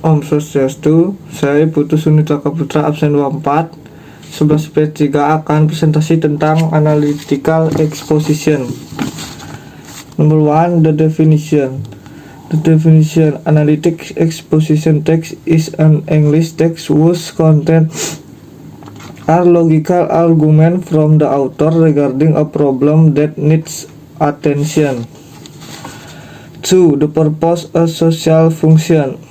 Om Swastiastu, saya Putu Sunita Kaputra, absen 24. 11 akan presentasi tentang analytical exposition. Number 1, the definition. The definition: analytic exposition text is an English text whose content are logical argument from the author regarding a problem that needs attention. 2. The purpose: a social function.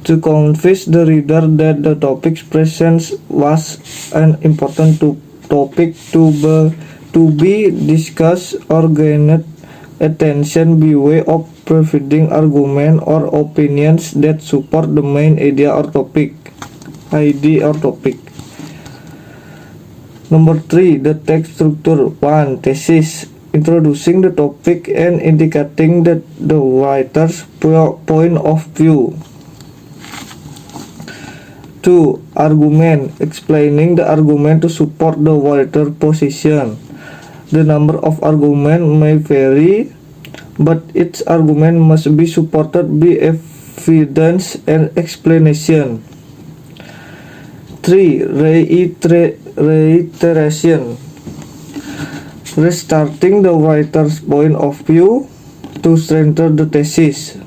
To convince the reader that the topic present was an important topic to be discussed or gained attention by way of providing argument or opinions that support the main idea or topic. Number 3, the text structure. 1. Thesis: introducing the topic and indicating the writer's point of view. 2. Argument: explaining the argument to support the writer's position. The number of arguments may vary, but each argument must be supported by evidence and explanation. 3. Reiteration: restarting the writer's point of view to strengthen the thesis.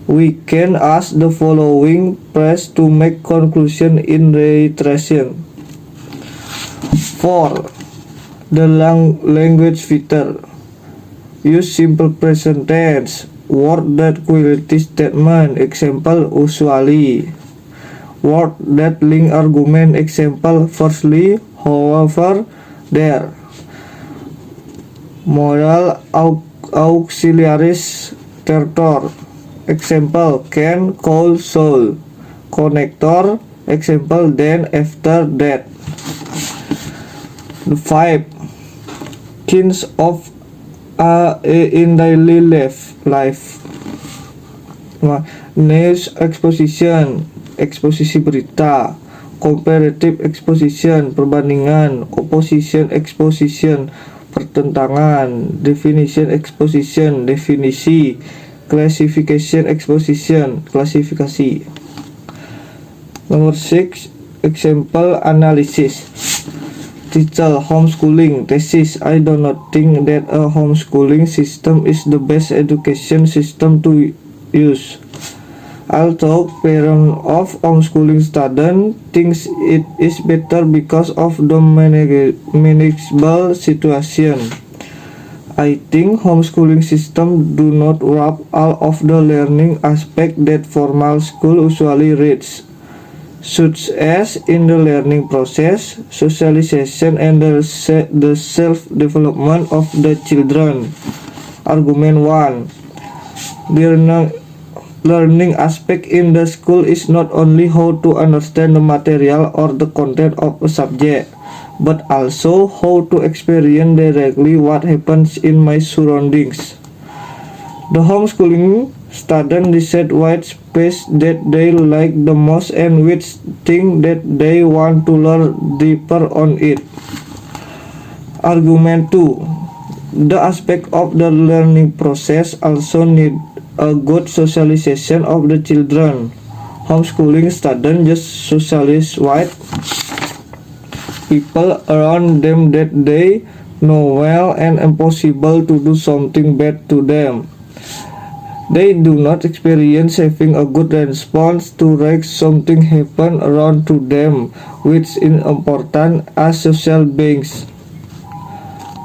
We can ask the following phrase to make conclusion in reiteration. 4. The language feature: use simple present tense, word that quality statement, example usually. Word that link argument, example firstly, however, there. Modal auxiliaries tertor, example can, could, should. Connector, example then, after, that. 5. Kinds of in daily life. News exposition, eksposisi berita. Comparative exposition, perbandingan. Opposition exposition, pertentangan. Definition exposition, definisi. Classification exposition, klasifikasi. Number 6, example analysis. Title: homeschooling. Thesis: I do not think that a homeschooling system is the best education system to use. Although parents of homeschooling students thinks it is better because of the manageable situation. I think homeschooling system do not wrap all of the learning aspect that formal school usually reads, such as in the learning process, socialization, and the self-development of the children. Argument 1. The learning aspect in the school is not only how to understand the material or the content of a subject, but also how to experience directly what happens in my surroundings. The homeschooling student decide which space that they like the most and which thing that they want to learn deeper on it. Argument 2. The aspect of the learning process also need a good socialization of the children. Homeschooling student just socialize with people around them that they know well and impossible to do something bad to them. They do not experience having a good response to like something happen around to them, which is important as social beings.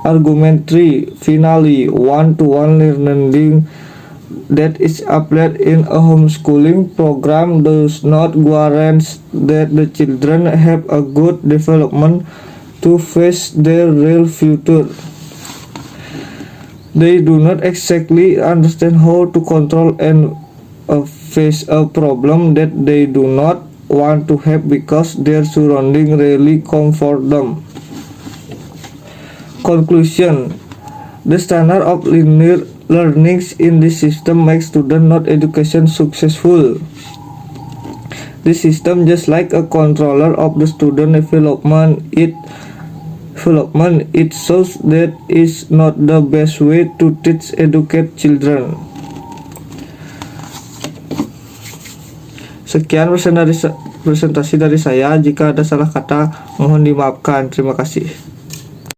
Argument 3. Finally, one-to-one learning that is applied in a homeschooling program does not guarantee that the children have a good development to face their real future. They do not exactly understand how to control and face a problem that they do not want to have because their surroundings really comfort them. Conclusion: the standard of linear learnings in this system makes student not education successful. This system just like a controller of the student development. It shows that is not the best way to teach educate children. Sekian presentasi dari saya. Jika ada salah kata, mohon dimaafkan. Terima kasih.